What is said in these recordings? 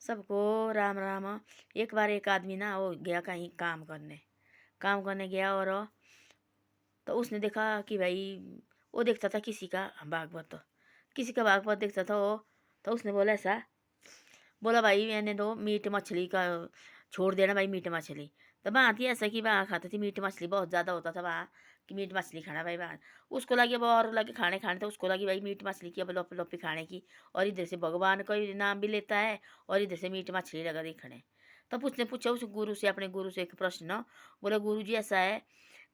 सबको राम राम। एक बार एक आदमी ना वो गया कहीं काम करने गया। और तो उसने देखा कि भाई वो देखता था किसी का भागवत देखता था वो। तो उसने बोला ऐसा, बोला भाई मैंने तो मीट मछली का छोड़ देना भाई, मीट मछली। तो वहाँ थी ऐसा कि वहाँ खाते थे मीट मछली, बहुत ज़्यादा होता था वहाँ कि मीट मछली खाना भाई वहाँ। उसको लगे वो और लगे खाने खाने, तो उसको लगी भाई मीट मछली की अब लोपी लोपी खाने की। और इधर से भगवान का ही नाम भी लेता है और इधर से मीट मछली लगा देखने। तब उसने पूछा उस गुरु से, अपने गुरु से एक प्रश्न। बोले गुरु जी ऐसा है,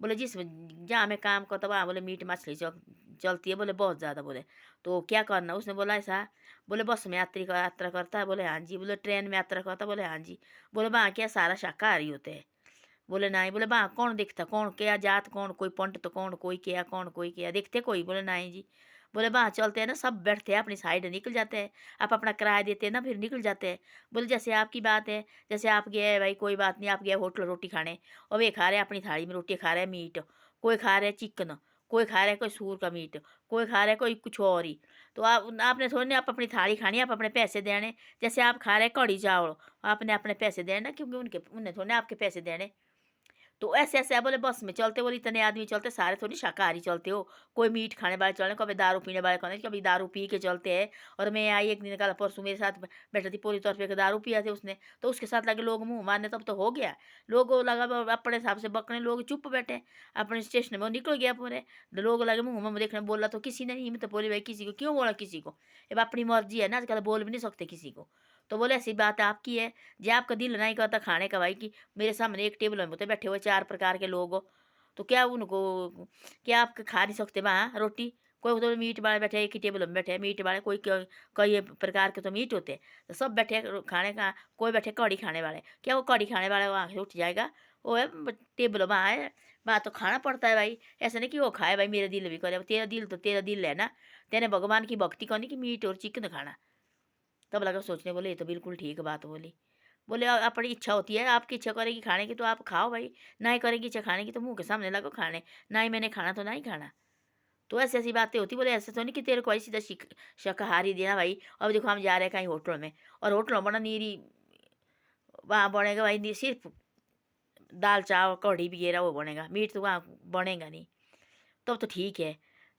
बोले जिस जहाँ मैं काम करता वहाँ बोले मीट मछली चलती है, बोले बहुत ज़्यादा। बोले तो क्या करना? उसने बोला ऐसा, बोले बस में यात्रा करता है? बोले हाँ जी। बोले ट्रेन में यात्रा करता? बोले हाँ जी। बोले वहाँ क्या सारा शाकाहारी होते हैं? बोले नहीं। बोले वहाँ कौन दिखता, कौन क्या जात, कौन कोई पंडित, तो कौन कोई क्या, कौन कोई क्या देखते कोई? बोले नहीं जी। बोले वहाँ चलते हैं ना, सब बैठते हैं अपनी साइड निकल जाते हैं, आप अपना किराया देते हैं ना फिर निकल जाते हैं। बोले जैसे आपकी बात है, जैसे आप गए भाई कोई बात नहीं, आप गए होटल रोटी खाने और वे खा रहे हैं अपनी थाली में रोटी खा रहे हैं मीट, कोई खा रहे हैं चिकन, कोई खा रहा है कोई सूर का मीट, कोई खा रहा है कोई कुछ और ही। तो आपने थोड़ी ना आप अपनी थाली खानी, आप अपने पैसे देने। जैसे आप खा रहे हैं कढ़ी चावल, आपने अपने पैसे देने, क्योंकि उन्हें थोड़ी ना आपके पैसे देने। तो ऐसे ऐसे है। बोले बस में चलते, बोले इतने आदमी चलते, सारे थोड़ी शाकाहारी चलते हो, कोई मीट खाने वाले चल रहे, कभी दारू पीने वाले कौन है, कभी दारू पी के चलते हैं। और मैं आई एक दिन कल परसों मेरे साथ बैठा थी, पूरी तौर पे दारू पिया थे उसने, तो उसके साथ लगे लोग मुंह मारने, तब तो हो गया। लोग लगा अपने हिसाब से बकने, लोग चुप बैठे अपने स्टेशन में, वो निकल गया पूरे। लोग लगे मुंह में देखने, बोला तो किसी ने नहीं, मैं तो बोली भाई किसी को क्यों बोला, किसी को अब अपनी मर्जी है ना, आजकल बोल भी नहीं सकते किसी को। तो बोले ऐसी बात आपकी है, जे आपका दिल नहीं करता खाने का भाई कि मेरे सामने एक टेबल में तो बैठे हुए 4 प्रकार के लोग हो, तो क्या उनको, क्या आप खा नहीं सकते वहाँ रोटी? कोई तो मीट वाले बैठे, एक ही टेबल में बैठे हैं मीट वाले, कोई कई प्रकार के तो मीट होते हैं, तो सब बैठे हैं खाने का। कोई बैठे कढ़ी खाने वाले, क्या वो कढ़ी खाने वाला वहाँ से उठ जाएगा? वो है टेबल वहाँ है, वहाँ तो खाना पड़ता है भाई। ऐसा नहीं कि वो खाए भाई मेरा दिल भी करे, तेरा दिल तो तेरा दिल है ना, तेने भगवान की भक्ति करनी कि मीट और चिकन खाना। तब लगा सोचने, बोले ये तो बिल्कुल ठीक बात बोली। बोले अपनी इच्छा होती है, आपकी इच्छा करेगी खाने की तो आप खाओ भाई, ना ही करेगी इच्छा खाने की तो मुंह के सामने लगो खाने, ना ही मैंने खाना तो ना ही खाना। तो ऐसी ऐसी बातें होती। बोले ऐसे तो नहीं कि तेरे को ऐसी सीधा शाकाहारी देना भाई। अब देखो हम जा रहे हैं कहीं होटल में, और होटल में बना नीरी, वहाँ बनेगा भाई सिर्फ दाल चावल कढ़ी वगैरह वो बनेगा, मीट तो वहाँ बनेगा नहीं। तब तो ठीक है।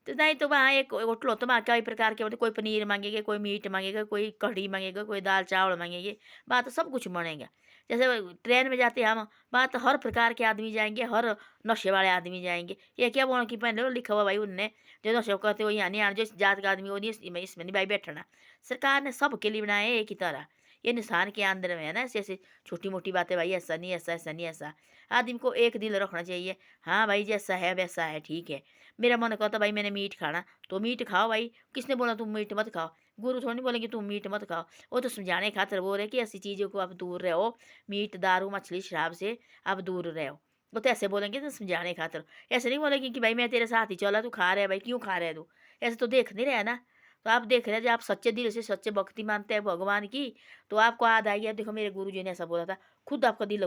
तो नहीं तो वहाँ एक होटल होता, वहाँ कई प्रकार के होते, कोई पनीर मांगेगा, कोई मीट मांगेगा, कोई कढ़ी मांगेगा, कोई दाल चावल मांगेंगे, वहाँ तो सब कुछ बनेगा। जैसे ट्रेन में जाते हैं हम, वहाँ तो हर प्रकार के आदमी जाएंगे, हर नशे वाले आदमी जाएंगे। ये क्या बोला कि पहले वो लिखा हुआ भाई उनने, जो नशे करते हो यहाँ नहीं आना, जो इस जात का आदमी वो नहीं, इसमें नहीं भाई बैठना। सरकार ने सबके लिए बनाया है एक ही तरह। ये इंसान के अंदर में है ना ऐसे ऐसे छोटी मोटी बातें, भाई ऐसा नहीं ऐसा, ऐसा नहीं ऐसा। आदमी को एक दिल रखना चाहिए, हाँ भाई जैसा है वैसा है, ठीक है। मेरा मन कहता भाई मैंने मीट खाना, तो मीट खाओ भाई, किसने बोला तुम मीट मत खाओ? गुरु थोड़ी बोलेंगे तुम मीट मत खाओ। वो तो समझाने खातिर बोल रहे कि ऐसी चीज़ों को आप दूर रहो, मीट दारू मछली शराब से आप दूर रहो। वो तो ऐसे बोलेंगे तो समझाने खातिर, ऐसे नहीं बोलेंगे कि भाई मैं तेरे साथ ही चला, तू खा रहा है भाई, क्यों खा रहा है तू? ऐसे तो देख नहीं रहा ना। तो आप देख रहे हैं, जब आप सच्चे दिल से सच्चे भक्ति मानते हैं भगवान की, तो आपको याद आएगी। अब देखो मेरे गुरु जी ने ऐसा बोला था, खुद आपका दिल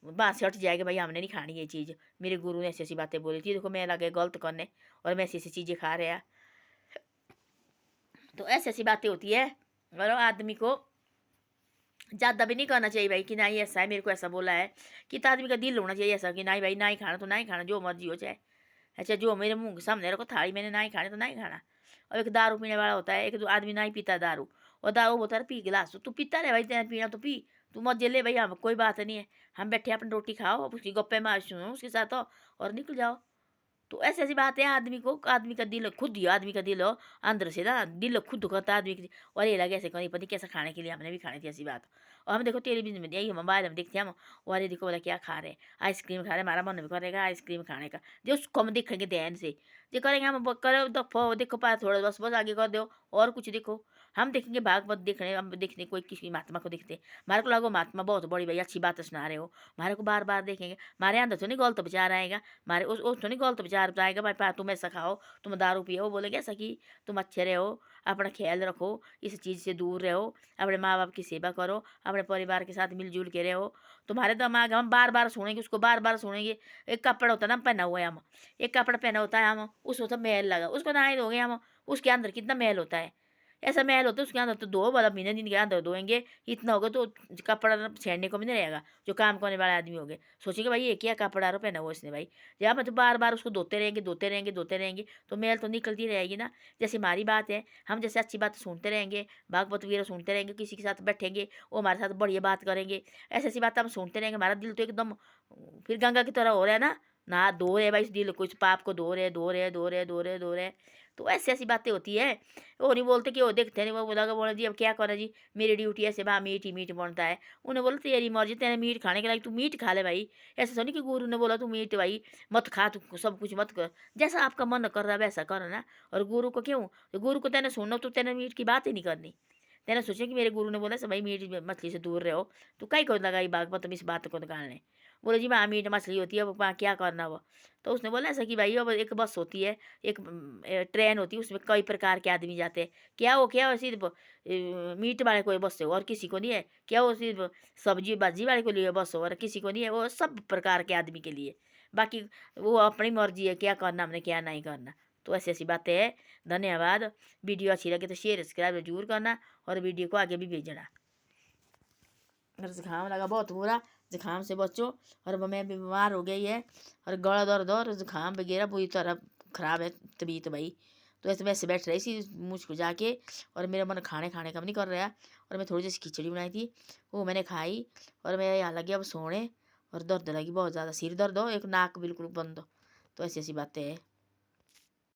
बात से हट जाएगा भाई हमने नहीं खानी ये चीज़, मेरे गुरु ने ऐसी ऐसी बातें बोली थी, देखो मैं लगे गलत करने और मैं ऐसी ऐसी चीज़ें खा रहा। तो ऐसी ऐसी बातें होती है। और आदमी को ज़्यादा भी नहीं करना चाहिए भाई कि नहीं ऐसा है, मेरे को ऐसा बोला है कि तो आदमी का दिल होना चाहिए ऐसा कि नहीं भाई ना ही खाना तो ना ही खाना, जो मर्जी हो चाहे। अच्छा जो मेरे मुंह के सामने रखो थाली, मैंने ना ही खाने तो ना ही खाना। और एक दारू पीने वाला होता है, एक दो आदमी ना ही पीता दारू, और दारू होता है पी गिलास, तू पीता रहे भाई, तेरे पीना तो पी, तू मजे ले भाई, हम कोई बात नहीं है। हम बैठे अपनी रोटी खाओ, उसकी गप्पे मार सुनो उसके साथ हो, और निकल जाओ। तो ऐसी ऐसी बात है। आदमी का दिल खुद ही, आदमी का दिल हो अंदर से ना, दिल खुद करता है आदमी की। और ये लगे ऐसे कहीं पता नहीं कैसा खाने के लिए हमने भी खानी थी ऐसी बात। और हम देखो टेलीविजन में यही मोबाइल में देखते हैं हम, और ये देखो बोला क्या खा रहे हैं, आइसक्रीम खा रहे हैं, हमारा मन भी करेगा आइसक्रीम खाने का, जो उसको हम देखेंगे ध्यान से, जो करेंगे हम करो देखो पा थोड़ा बस बस आगे कर दो, और कुछ देखो। हम देखेंगे भागवत देखने, हम देखने कोई किसी महात्मा को देखते, हमारे को लगो महात्मा बहुत बड़ी भाई अच्छी बात सुना रहे हो, हमारे को बार बार देखेंगे, हमारे अंदर तो नहीं गलत विचार आएगा, हमारे उस तो नहीं गलत विचार आएगा भाई पा तुम ऐसा खाओ, तुम दारू पियो, बोलेंगे ऐसा कि तुम अच्छे रहो, अपना ख्याल रखो, इस चीज़ से दूर रहो, अपने माँ बाप की सेवा करो, अपने परिवार के साथ मिलजुल के रहो। तुम्हारे दिमाग हम बार बार सुनेंगे, उसको बार बार सुनेंगे। एक कपड़ा होता है ना पहना हुआ है हम, एक कपड़ा पहना होता है हम, उसको तो मैल लगा, उसको नहाए धोगे हम, उसके अंदर कितना मैल होता है। ऐसा मैल होता है उसके अंदर तो दो वाला महीने दिन के अंदर धोएंगे, इतना होगा तो कपड़ा छेड़ने को भी नहीं रहेगा। जो काम करने वाले आदमी हो गए सोचेंगे भाई ये क्या कपड़ा रो पहना हुआ इसने भाई। जहाँ मैं तो बार बार उसको धोते रहेंगे धोते रहेंगे धोते रहेंगे तो मैल तो निकलती रहेगी ना। जैसे हमारी बात है, हम जैसे अच्छी बात सुनते रहेंगे, भागवत वगैरह सुनते रहेंगे, किसी के साथ बैठेंगे वो हमारे साथ बढ़िया बात करेंगे, ऐसी ऐसी बात हम सुनते रहेंगे, हमारा दिल तो एकदम फिर गंगा की तरह हो रहा है ना धो रहे भाई इस दिल को, इस पाप को धो रहे धो रहे धो रहे धो रहे धो रहे। तो ऐसी ऐसी बातें होती है। वो नहीं बोलते कि वो देखते नहीं, वो बोला बोला जी अब क्या करें जी, मेरी ड्यूटी ऐसे बा मीट ही मीट बनता है। उन्हें बोला तेरी मर्जी, तेरे मीट खाने के लायक तू मीट खा ले भाई। ऐसा तो नहीं कि गुरु ने बोला तू मीट भाई मत खा, तू सब कुछ मत कर, जैसा आपका मन कर रहा है वैसा करो ना। और गुरु को क्यों, तो गुरु को तेने सुनना तो तेने मीट की बात ही नहीं करनी। तेने सोचा कि मेरे गुरु ने बोला भाई मीट मछली से दूर रहो, तो कई को लगाई बाग मतलब इस बात को निकालने। बोले जी वहाँ मीट मछली होती है, अब वहाँ क्या करना वो। तो उसने बोला ऐसा कि भाई अब एक बस होती है, एक ट्रेन होती है, उसमें कई प्रकार के आदमी जाते हैं। क्या वो सिर्फ मीट वाले को बस है और किसी को नहीं है। क्या वो सिर्फ सब्जी भाजी वाले को लिए बस हो और किसी को नहीं है, वो सब प्रकार के आदमी के लिए। बाकी वो अपनी मर्जी है क्या करना हमने क्या नहीं करना। तो ऐसी ऐसी बातें हैं। धन्यवाद। वीडियो अच्छी लगे तो शेयर सब्सक्राइब जरूर करना और वीडियो को आगे भी भेजना। अगर जुकाम लगा बहुत बुरा, जुकाम से बचो। और मैं बीमार हो गई है और गला दर्द और जुकाम वगैरह पूरी तरह ख़राब है तबीयत भाई। तो ऐसे वैसे बैठ रही थी मुझ को जाके, और मेरा मन खाने खाने का भी नहीं कर रहा। और मैं थोड़ी जैसी खिचड़ी बनाई थी वो मैंने खाई, और मैं यहाँ लगी अब सोने। और दर्द लगी बहुत ज़्यादा, सिर दर्द हो, एक नाक बिल्कुल बंद हो। तो ऐसी ऐसी बातें हैं।